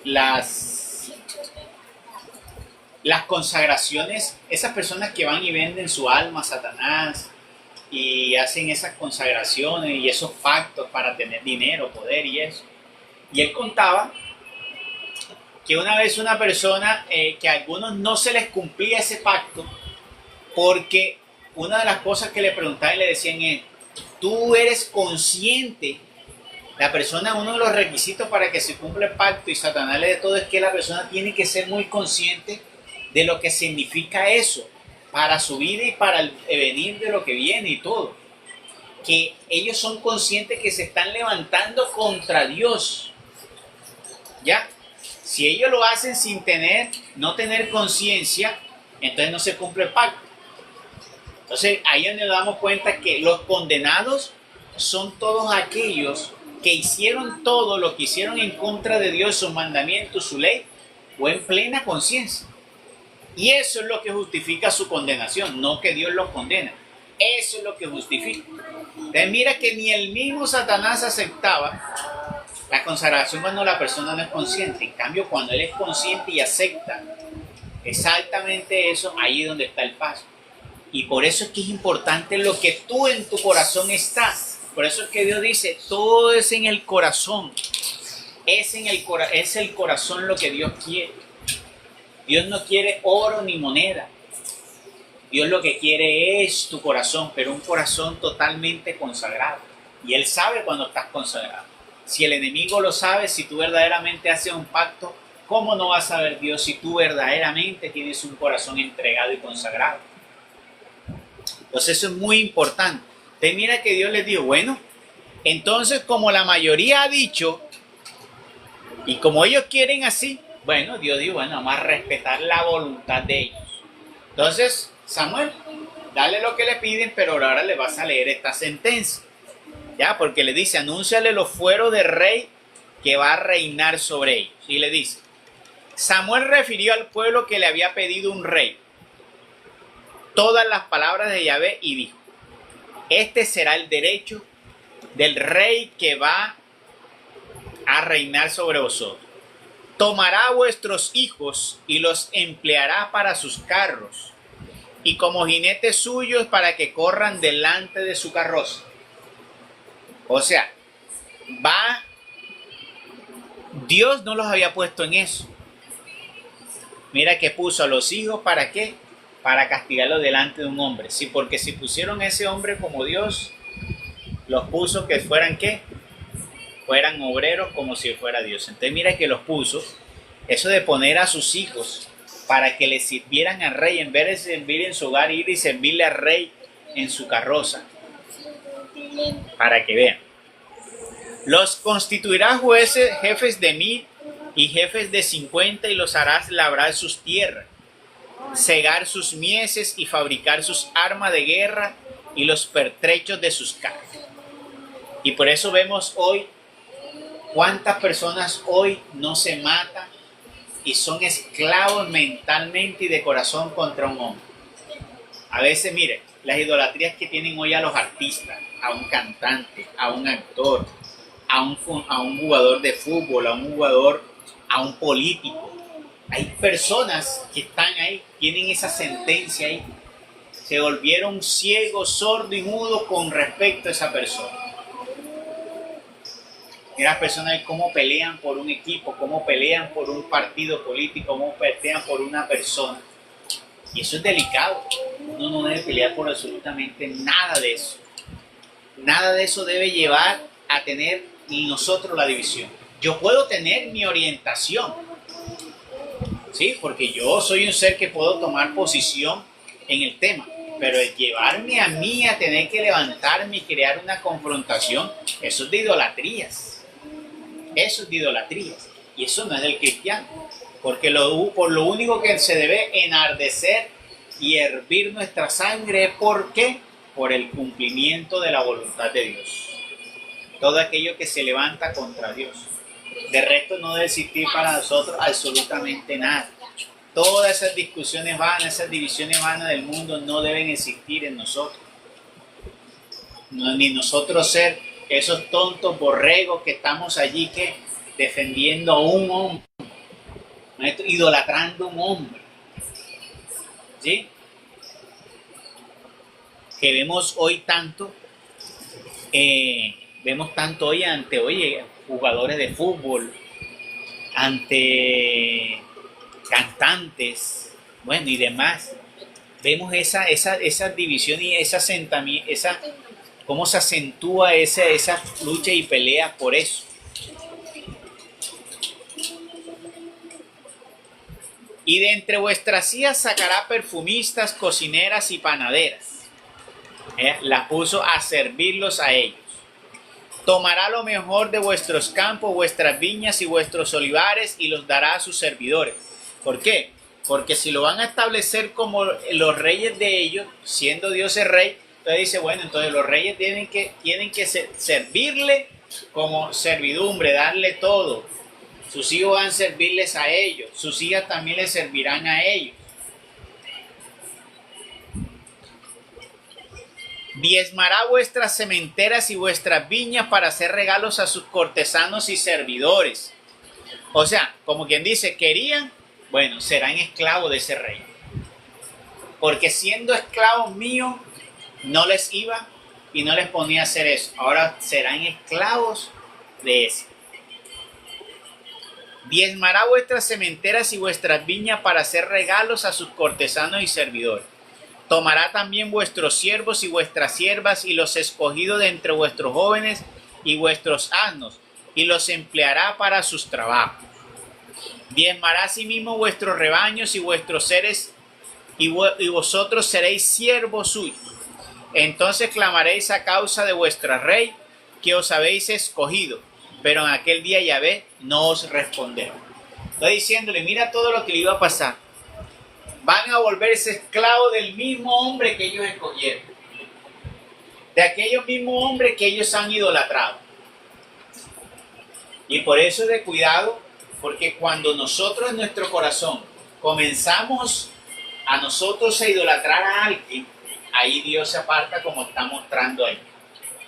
las consagraciones, esas personas que van y venden su alma a Satanás y hacen esas consagraciones y esos pactos para tener dinero, poder y eso. Y él contaba que una vez una persona, que a algunos no se les cumplía ese pacto, porque una de las cosas que le preguntaban y le decían es, tú eres consciente, la persona, uno de los requisitos para que se cumpla el pacto y Satanás le dé todo es que la persona tiene que ser muy consciente de lo que significa eso para su vida y para el venir de lo que viene y todo. Que ellos son conscientes que se están levantando contra Dios. ¿Ya? Si ellos lo hacen sin no tener conciencia, entonces no se cumple el pacto. Entonces ahí es donde nos damos cuenta que los condenados son todos aquellos que hicieron todo lo que hicieron en contra de Dios, sus mandamientos, su ley, o en plena conciencia. Y eso es lo que justifica su condenación, no que Dios los condena. Eso es lo que justifica. Entonces mira que ni el mismo Satanás aceptaba la consagración cuando la persona no es consciente. En cambio, cuando él es consciente y acepta exactamente eso, ahí es donde está el paso. Y por eso es que es importante lo que tú en tu corazón estás. Por eso es que Dios dice, todo es en el corazón. Es el corazón lo que Dios quiere. Dios no quiere oro ni moneda. Dios lo que quiere es tu corazón, pero un corazón totalmente consagrado. Y Él sabe cuando estás consagrado. Si el enemigo lo sabe, si tú verdaderamente haces un pacto, ¿cómo no va a saber Dios si tú verdaderamente tienes un corazón entregado y consagrado? Entonces eso es muy importante. Entonces mira que Dios les dijo, bueno, entonces como la mayoría ha dicho, y como ellos quieren así, bueno, Dios dijo, bueno, vamos a respetar la voluntad de ellos. Entonces, Samuel, dale lo que le piden, pero ahora le vas a leer esta sentencia. Ya, porque le dice, anúnciale los fueros del rey que va a reinar sobre ellos. Y le dice, Samuel refirió al pueblo que le había pedido un rey todas las palabras de Yahvé y dijo, este será el derecho del rey que va a reinar sobre vosotros. Tomará a vuestros hijos y los empleará para sus carros y como jinetes suyos para que corran delante de su carroza. O sea, Dios no los había puesto en eso. Mira que puso a los hijos, ¿para qué? Para castigarlos delante de un hombre. Sí, porque si pusieron a ese hombre como Dios, los puso que fueran ¿qué? Fueran obreros como si fuera Dios. Entonces mira que los puso, eso de poner a sus hijos para que le sirvieran al rey, en vez de servir en su hogar, ir y servirle al rey en su carroza, para que vean. Los constituirás jueces, jefes de 1000 y jefes de 50 y los harás labrar sus tierras, cegar sus mieses y fabricar sus armas de guerra y los pertrechos de sus carros. Y por eso vemos hoy cuántas personas hoy no se matan y son esclavos mentalmente y de corazón contra un hombre. A veces, mire, las idolatrías que tienen hoy a los artistas, a un cantante, a un actor, a un jugador de fútbol, a un político. Hay personas que están ahí, tienen esa sentencia ahí. Se volvieron ciegos, sordos y mudos con respecto a esa persona. Mira las personas cómo pelean por un equipo, cómo pelean por un partido político, cómo pelean por una persona. Y eso es delicado. Uno no debe pelear por absolutamente nada de eso. Nada de eso debe llevar a tener nosotros la división. Yo puedo tener mi orientación, ¿sí? Porque yo soy un ser que puedo tomar posición en el tema. Pero el llevarme a mí a tener que levantarme y crear una confrontación, eso es de idolatrías. Eso es de idolatrías. Y eso no es del cristiano. Porque por lo único que se debe enardecer y hervir nuestra sangre. ¿Por qué? Por el cumplimiento de la voluntad de Dios. Todo aquello que se levanta contra Dios. De resto no debe existir para nosotros absolutamente nada. Todas esas discusiones vanas, esas divisiones vanas del mundo no deben existir en nosotros. No, ni nosotros ser esos tontos borregos que estamos allí que defendiendo a un hombre, idolatrando a un hombre. ¿Sí? Que vemos hoy tanto, ante jugadores de fútbol, ante cantantes, bueno, y demás. Vemos esa división y cómo se acentúa esa lucha y pelea por eso. Y de entre vuestras hijas sacará perfumistas, cocineras y panaderas. Las puso a servirlos a ellos. Tomará lo mejor de vuestros campos, vuestras viñas y vuestros olivares y los dará a sus servidores. ¿Por qué? Porque si lo van a establecer como los reyes de ellos, siendo Dios el rey, entonces dice, bueno, entonces los reyes tienen que servirle como servidumbre, darle todo. Sus hijos van a servirles a ellos, sus hijas también les servirán a ellos. Diezmará vuestras sementeras y vuestras viñas para hacer regalos a sus cortesanos y servidores. O sea, como quien dice, querían, bueno, serán esclavos de ese rey. Porque siendo esclavos míos, no les iba y no les ponía a hacer eso. Ahora serán esclavos de ese. Diezmará vuestras sementeras y vuestras viñas para hacer regalos a sus cortesanos y servidores. Tomará también vuestros siervos y vuestras siervas y los escogidos de entre vuestros jóvenes y vuestros asnos, y los empleará para sus trabajos. Diezmará asimismo vuestros rebaños y vuestros seres, y vosotros seréis siervos suyos. Entonces clamaréis a causa de vuestro rey, que os habéis escogido, pero en aquel día Yahvé no os responderá. Estoy diciéndole, mira todo lo que le iba a pasar. Van a volverse esclavos del mismo hombre que ellos escogieron, de aquellos mismos hombres que ellos han idolatrado. Y por eso es de cuidado, porque cuando nosotros en nuestro corazón comenzamos a nosotros a idolatrar a alguien, ahí Dios se aparta como está mostrando ahí.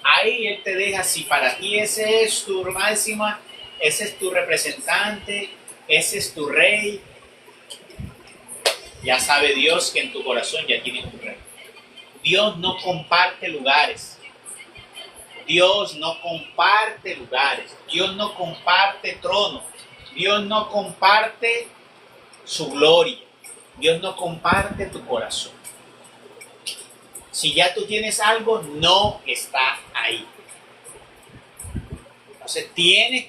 Ahí Él te deja, si para ti ese es tu máxima, ese es tu representante, ese es tu rey, ya sabe Dios que en tu corazón ya tienes tu rey. Dios no comparte lugares. Dios no comparte lugares. Dios no comparte trono. Dios no comparte su gloria. Dios no comparte tu corazón. Si ya tú tienes algo, no está ahí. Entonces tenemos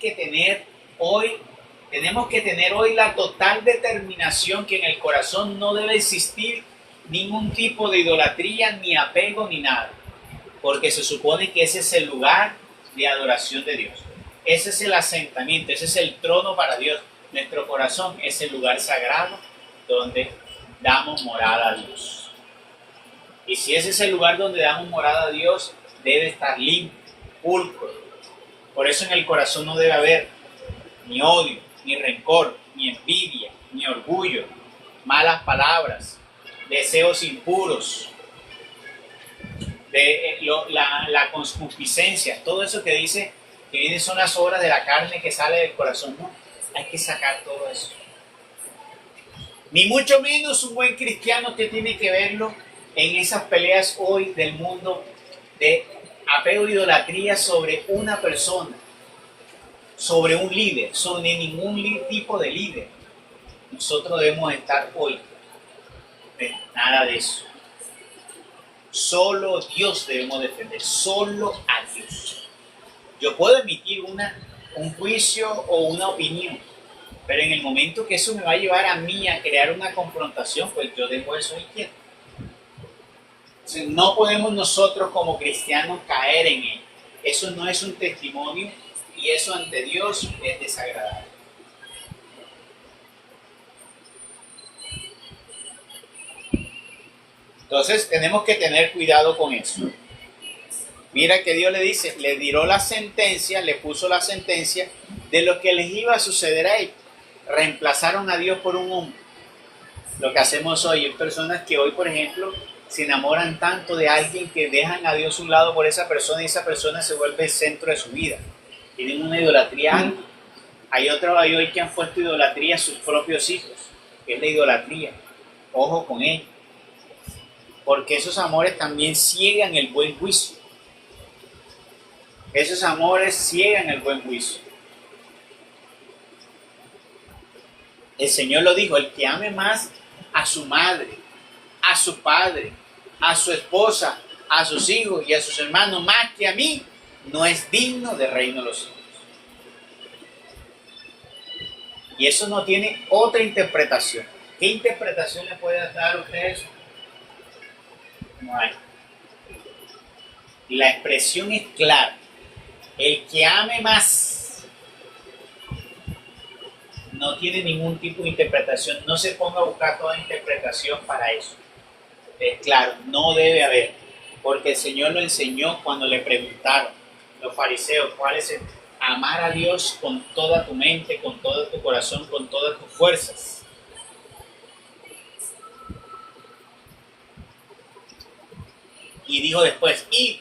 que tener hoy la total determinación que en el corazón no debe existir ningún tipo de idolatría, ni apego, ni nada. Porque se supone que ese es el lugar de adoración de Dios. Ese es el asentamiento, ese es el trono para Dios. Nuestro corazón es el lugar sagrado donde damos morada a Dios. Y si ese es el lugar donde damos morada a Dios, debe estar limpio, pulcro. Por eso en el corazón no debe haber ni odio, ni rencor, ni envidia, ni orgullo, malas palabras, deseos impuros, la concupiscencia, todo eso que dice que vienen son las obras de la carne que sale del corazón. No, hay que sacar todo eso. Ni mucho menos un buen cristiano que tiene que verlo en esas peleas hoy del mundo de apego e idolatría sobre una persona, sobre un líder, sobre ningún tipo de líder. Nosotros debemos estar hoy nada de eso. Solo Dios debemos defender, solo a Dios. Yo puedo emitir un juicio o una opinión, pero en el momento que eso me va a llevar a mí a crear una confrontación, pues yo dejo eso ahí quieto. Entonces, no podemos nosotros como cristianos caer en ello. Eso no es un testimonio y eso ante Dios es desagradable. Entonces tenemos que tener cuidado con eso. Mira que Dios le dice, le tiró la sentencia, le puso la sentencia de lo que les iba a suceder a ellos. Reemplazaron a Dios por un hombre. Lo que hacemos hoy es personas que hoy, por ejemplo, se enamoran tanto de alguien que dejan a Dios a un lado por esa persona y esa persona se vuelve el centro de su vida. Tienen una idolatría. Hay otros hoy que han puesto idolatría a sus propios hijos, que es la idolatría. Ojo con ello. Porque esos amores también ciegan el buen juicio. Esos amores ciegan el buen juicio. El Señor lo dijo, el que ame más a su madre, a su padre, a su esposa, a sus hijos y a sus hermanos más que a mí, no es digno del reino de los cielos. Y eso no tiene otra interpretación. ¿Qué interpretación le puede dar a usted eso? No hay. La expresión es clara. El que ame más no tiene ningún tipo de interpretación. No se ponga a buscar toda interpretación para eso. Es claro, no debe haber. Porque el Señor lo enseñó cuando le preguntaron los fariseos cuál es el amar a Dios con toda tu mente, con todo tu corazón, con todas tus fuerzas. Y dijo después, y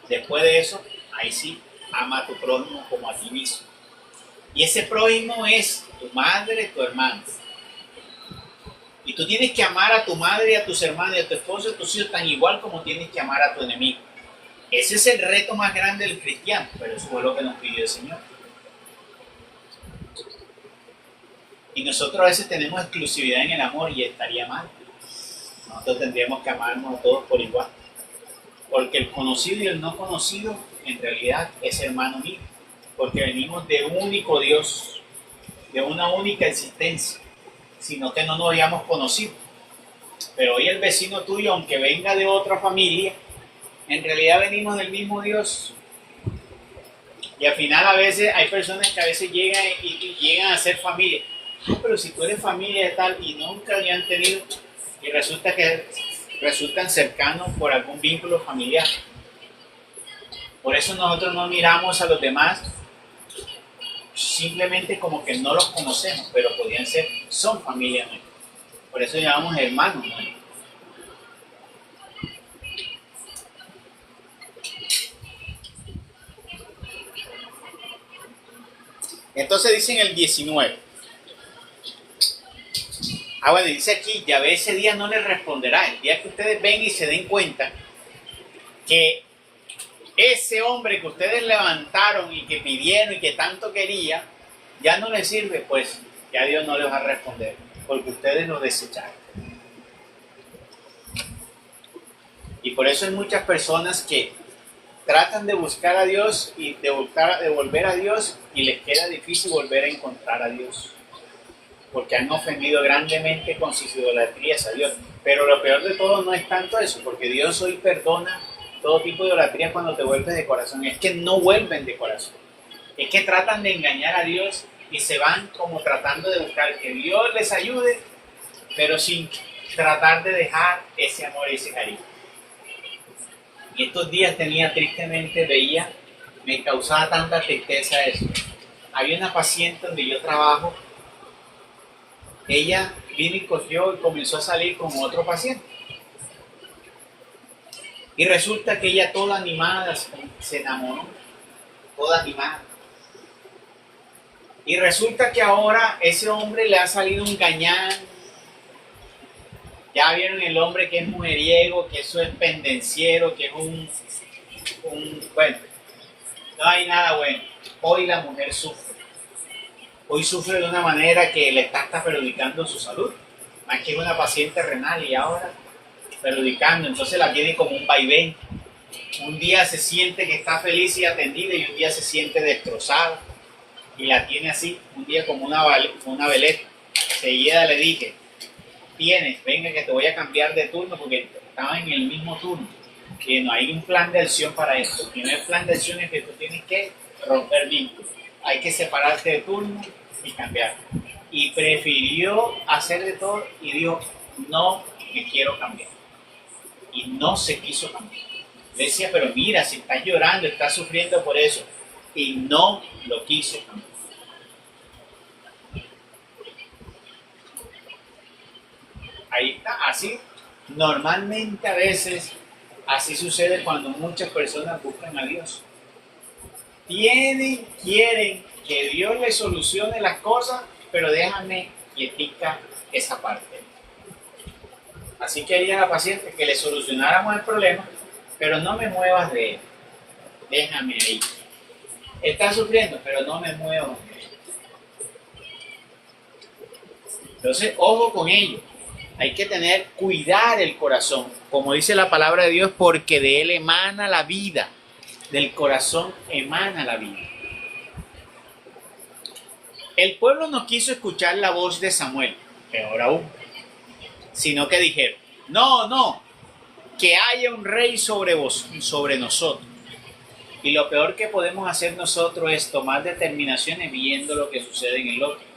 después de eso, ahí sí, ama a tu prójimo como a ti mismo. Y ese prójimo es tu madre, tu hermano. Y tú tienes que amar a tu madre, a tus hermanos, y a tu esposo, y a tus hijos tan igual como tienes que amar a tu enemigo. Ese es el reto más grande del cristiano, pero eso fue lo que nos pidió el Señor. Y nosotros a veces tenemos exclusividad en el amor y estaría mal. Nosotros tendríamos que amarnos a todos por igual. Porque el conocido y el no conocido en realidad es hermano mío. Porque venimos de un único Dios, de una única existencia, sino que no nos habíamos conocido. Pero hoy el vecino tuyo, aunque venga de otra familia, en realidad venimos del mismo Dios. Y al final a veces hay personas que a veces llegan y llegan a ser familia. Pero si tú eres familia de tal y nunca habían tenido, y resulta que resultan cercanos por algún vínculo familiar. Por eso nosotros no miramos a los demás simplemente como que no los conocemos, pero podrían ser, son familia nuestra. Por eso llamamos hermanos nuestros. Entonces dice en el 19. Bueno, dice aquí, Yahvé ese día no les responderá. El día que ustedes ven y se den cuenta que ese hombre que ustedes levantaron y que pidieron y que tanto quería, ya no les sirve, pues ya Dios no les va a responder, porque ustedes lo desecharon. Y por eso hay muchas personas que tratan de buscar a Dios y de volver a Dios y les queda difícil volver a encontrar a Dios. Porque han ofendido grandemente con sus idolatrías a Dios. Pero lo peor de todo no es tanto eso, porque Dios hoy perdona todo tipo de idolatría cuando te vuelves de corazón. Es que no vuelven de corazón. Es que tratan de engañar a Dios y se van como tratando de buscar que Dios les ayude, pero sin tratar de dejar ese amor y ese cariño. Y estos días tristemente me causaba tanta tristeza eso. Había una paciente donde yo trabajo. Ella vino y cogió y comenzó a salir con otro paciente. Y resulta que ella toda animada se enamoró, toda animada. Y resulta que ahora ese hombre le ha salido un gañán. Ya vieron el hombre que es mujeriego, que eso es pendenciero, que es bueno, no hay nada bueno. Hoy la mujer sufre. Hoy sufre de una manera que le está perjudicando su salud. Más que una paciente renal y ahora perjudicando. Entonces la tiene como un vaivén. Un día se siente que está feliz y atendida y un día se siente destrozada. Y la tiene así, un día como una veleta. Seguida le dije, venga que te voy a cambiar de turno porque estaba en el mismo turno. Que no hay un plan de acción para esto. El primer plan de acción es que tú tienes que romper vínculos. Hay que separarte de turno y cambiar. Y prefirió hacer de todo y dijo, no me quiero cambiar. y no se quiso cambiar. Le decía, pero mira, si estás llorando, estás sufriendo por eso, y no lo quiso cambiar. Ahí está, así, normalmente a veces, así sucede cuando muchas personas buscan a Dios. Quieren que Dios les solucione las cosas, pero déjame quietica esa parte. Así que ella a la paciente que le solucionáramos el problema, pero no me muevas de él, déjame ahí. Está sufriendo, pero no me muevas de él. Entonces, ojo con ello. Hay que cuidar el corazón, como dice la palabra de Dios, porque de él emana la vida. Del corazón emana la vida. El pueblo no quiso escuchar la voz de Samuel, peor aún, sino que dijeron, no, que haya un rey sobre nosotros. Y lo peor que podemos hacer nosotros es tomar determinaciones viendo lo que sucede en el otro.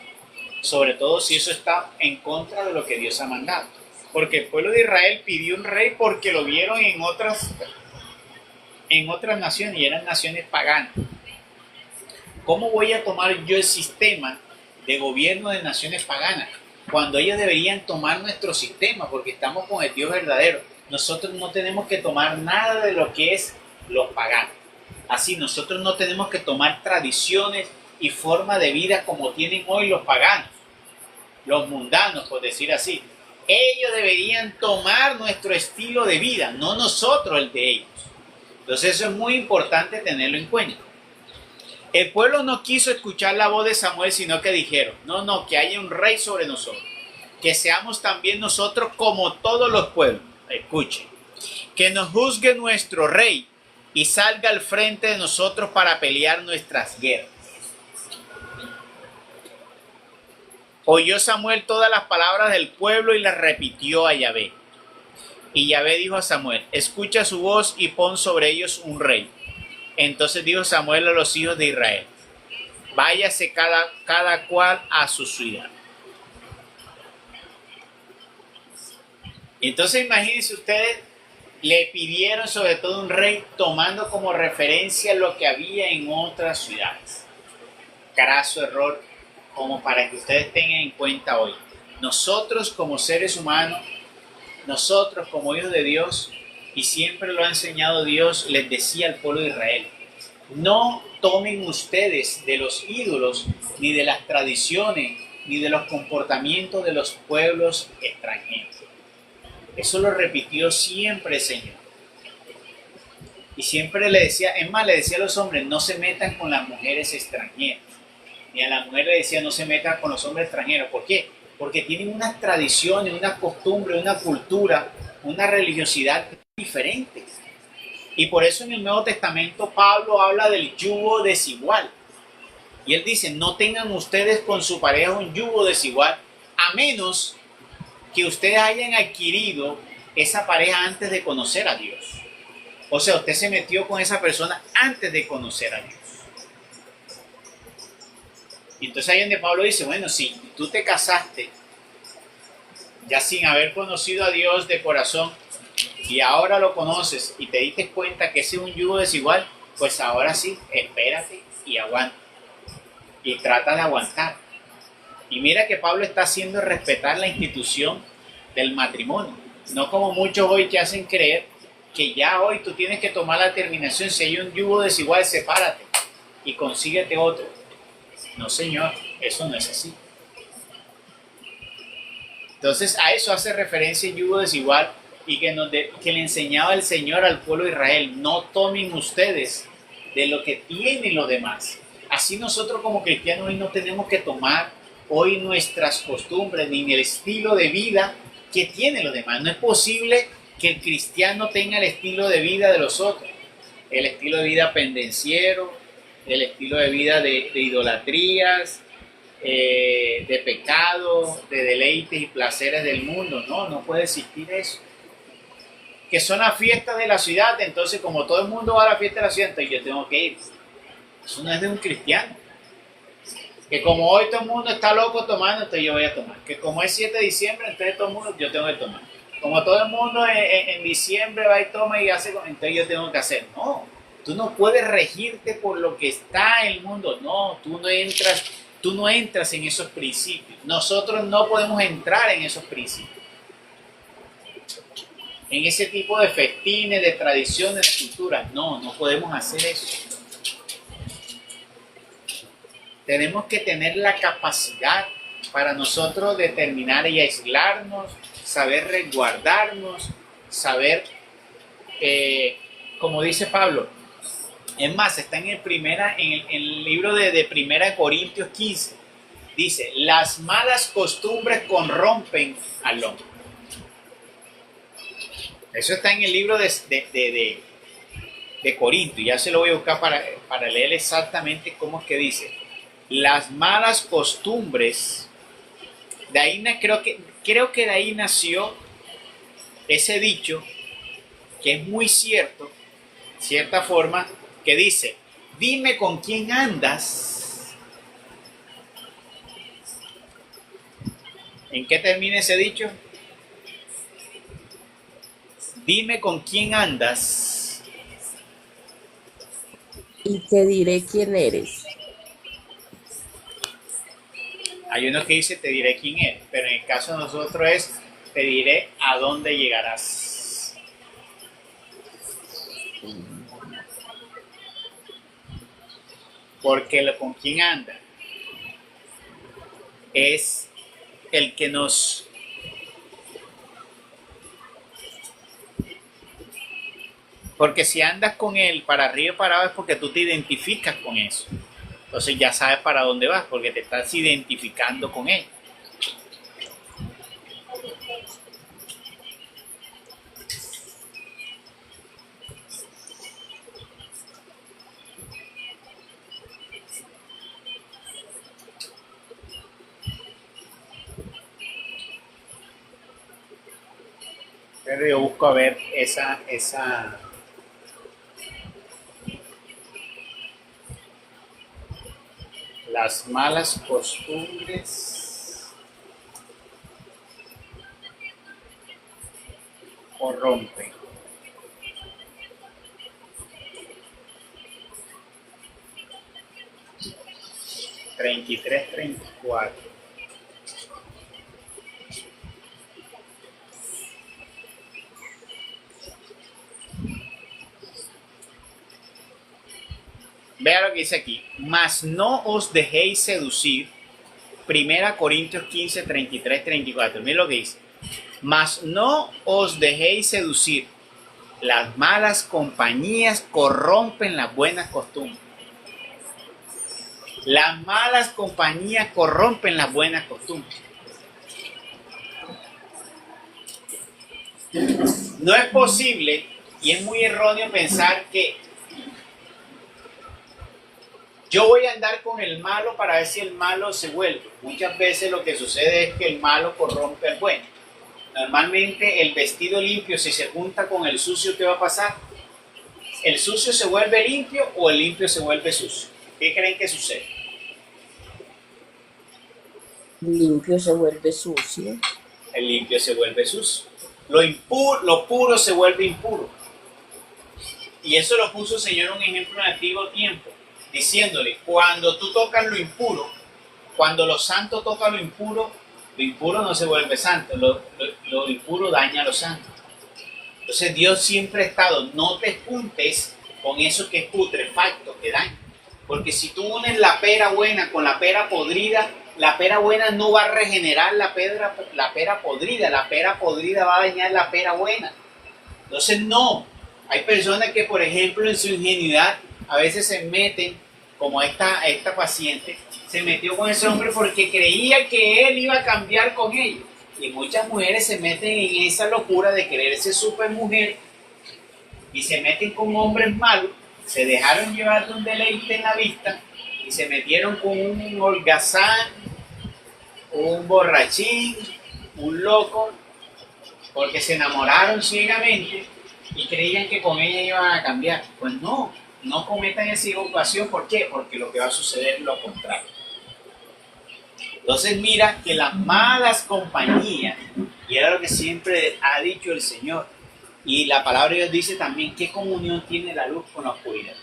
Sobre todo si eso está en contra de lo que Dios ha mandado. Porque el pueblo de Israel pidió un rey porque lo vieron en otras naciones y eran naciones paganas. ¿Cómo voy a tomar yo el sistema de gobierno de naciones paganas cuando ellos deberían tomar nuestro sistema? Porque estamos con el Dios verdadero. Nosotros no tenemos que tomar nada de lo que es los paganos. Así, nosotros no tenemos que tomar tradiciones y forma de vida como tienen hoy los paganos, los mundanos, por decir así. Ellos deberían tomar nuestro estilo de vida, no nosotros el de ellos. Entonces eso es muy importante tenerlo en cuenta. El pueblo no quiso escuchar la voz de Samuel, sino que dijeron, no, que haya un rey sobre nosotros, que seamos también nosotros como todos los pueblos. Escuchen, que nos juzgue nuestro rey y salga al frente de nosotros para pelear nuestras guerras. Oyó Samuel todas las palabras del pueblo y las repitió a Yahvé. Y Yahvé dijo a Samuel, escucha su voz y pon sobre ellos un rey. Entonces dijo Samuel a los hijos de Israel, váyase cada cual a su ciudad. Entonces imagínense ustedes, le pidieron sobre todo un rey tomando como referencia lo que había en otras ciudades. Craso error, como para que ustedes tengan en cuenta hoy. Nosotros como seres humanos, nosotros como hijos de Dios, y siempre lo ha enseñado Dios, les decía al pueblo de Israel, no tomen ustedes de los ídolos, ni de las tradiciones, ni de los comportamientos de los pueblos extranjeros. Eso lo repitió siempre el Señor. Y siempre le decía, es más, le decía a los hombres, no se metan con las mujeres extranjeras. Ni a la mujer le decía, no se metan con los hombres extranjeros. ¿Por qué? Porque tienen unas tradiciones, una costumbre, una cultura, una religiosidad diferente. Y por eso en el Nuevo Testamento Pablo habla del yugo desigual. Y él dice, no tengan ustedes con su pareja un yugo desigual, a menos que ustedes hayan adquirido esa pareja antes de conocer a Dios. O sea, usted se metió con esa persona antes de conocer a Dios. Y entonces ahí donde Pablo dice, bueno, si tú te casaste ya sin haber conocido a Dios de corazón y ahora lo conoces y te diste cuenta que ese es un yugo desigual, pues ahora sí, espérate y aguanta. Y trata de aguantar. Y mira que Pablo está haciendo respetar la institución del matrimonio. No como muchos hoy que hacen creer que ya hoy tú tienes que tomar la determinación, si hay un yugo desigual, sepárate y consíguete otro. No, señor, eso no es así. Entonces a eso hace referencia el yugo desigual y que le enseñaba el Señor al pueblo de Israel, no tomen ustedes de lo que tienen los demás. Así nosotros como cristianos hoy no tenemos que tomar hoy nuestras costumbres ni el estilo de vida que tienen los demás. No es posible que el cristiano tenga el estilo de vida de los otros, el estilo de vida pendenciero, el estilo de vida de idolatrías, de pecado, de deleites y placeres del mundo. No puede existir eso. Que son las fiestas de la ciudad, entonces como todo el mundo va a la fiesta de la ciudad, entonces yo tengo que ir. Eso no es de un cristiano. Que como hoy todo el mundo está loco tomando, entonces yo voy a tomar. Que como es 7 de diciembre, entonces todo el mundo, yo tengo que tomar. como todo el mundo en diciembre va y toma y hace, entonces yo tengo que hacer. No, tú no puedes regirte por lo que está en el mundo. No, tú no entras en esos principios. Nosotros no podemos entrar en esos principios. En ese tipo de festines, de tradiciones, de culturas. No, no podemos hacer eso. Tenemos que tener la capacidad para nosotros determinar y aislarnos, saber resguardarnos, saber, como dice Pablo, es más, está en el libro de Primera Corintios 15, dice, las malas costumbres corrompen al hombre. Eso está en el libro de Corintios, ya se lo voy a buscar para leer exactamente cómo es que dice. Las malas costumbres, de ahí creo que de ahí nació ese dicho, que es muy cierto, cierta forma, que dice, dime con quién andas. ¿En qué termina ese dicho? Dime con quién andas. Y te diré quién eres. Hay uno que dice, te diré quién eres, pero en el caso de nosotros es, te diré a dónde llegarás. Porque con quién anda es el que nos... Porque si andas con él para arriba y para abajo es porque tú te identificas con eso. Entonces ya sabes para dónde vas, porque te estás identificando con él. Pero yo busco a ver las malas costumbres corrompen. 33, 34. Vea lo que dice aquí. Mas no os dejéis seducir. 1 Corintios 15, 33, 34. Mira lo que dice. Mas no os dejéis seducir. Las malas compañías corrompen las buenas costumbres. Las malas compañías corrompen las buenas costumbres. No es posible y es muy erróneo pensar que yo voy a andar con el malo para ver si el malo se vuelve. Muchas veces lo que sucede es que el malo corrompe al bueno. Normalmente el vestido limpio, si se junta con el sucio, ¿qué va a pasar? ¿El sucio se vuelve limpio o el limpio se vuelve sucio? ¿Qué creen que sucede? Limpio se vuelve sucio. El limpio se vuelve sucio. Lo puro se vuelve impuro. Y eso lo puso el Señor en un ejemplo en el antiguo tiempo, diciéndole, cuando tú tocas lo impuro, cuando los santos tocan lo impuro no se vuelve santo, lo impuro daña a los santos. Entonces Dios siempre ha estado, no te juntes con eso que es putrefacto, que daña. Porque si tú unes la pera buena con la pera podrida, la pera buena no va a regenerar la pera podrida, la pera podrida va a dañar la pera buena. Entonces no, hay personas que por ejemplo en su ingenuidad a veces se meten, como esta paciente, se metió con ese hombre porque creía que él iba a cambiar con ella. Y muchas mujeres se meten en esa locura de querer ser super mujer y se meten con hombres malos, se dejaron llevar de un deleite en la vista y se metieron con un holgazán, un borrachín, un loco, porque se enamoraron ciegamente y creían que con ella iban a cambiar. Pues no cometan esa equivocación. ¿Por qué? Porque lo que va a suceder es lo contrario. Entonces mira que las malas compañías, y Y era lo que siempre ha dicho el Señor. Y la palabra de Dios dice también qué comunión tiene la luz con la oscuridad.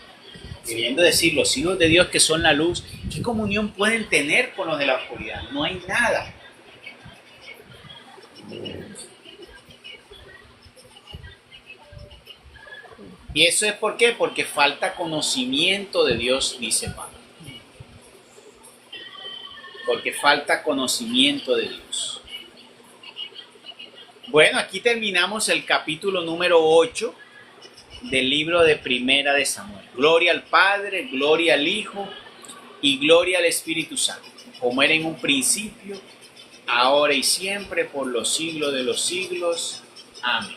Queriendo decir, los hijos de Dios que son la luz, ¿qué comunión pueden tener con los de la oscuridad? No hay nada. ¿Y eso es por qué? Porque falta conocimiento de Dios, dice Pablo. Porque falta conocimiento de Dios. Bueno, aquí terminamos el capítulo número 8 del libro de Primera de Samuel. Gloria al Padre, gloria al Hijo y gloria al Espíritu Santo, como era en un principio, ahora y siempre, por los siglos de los siglos. Amén.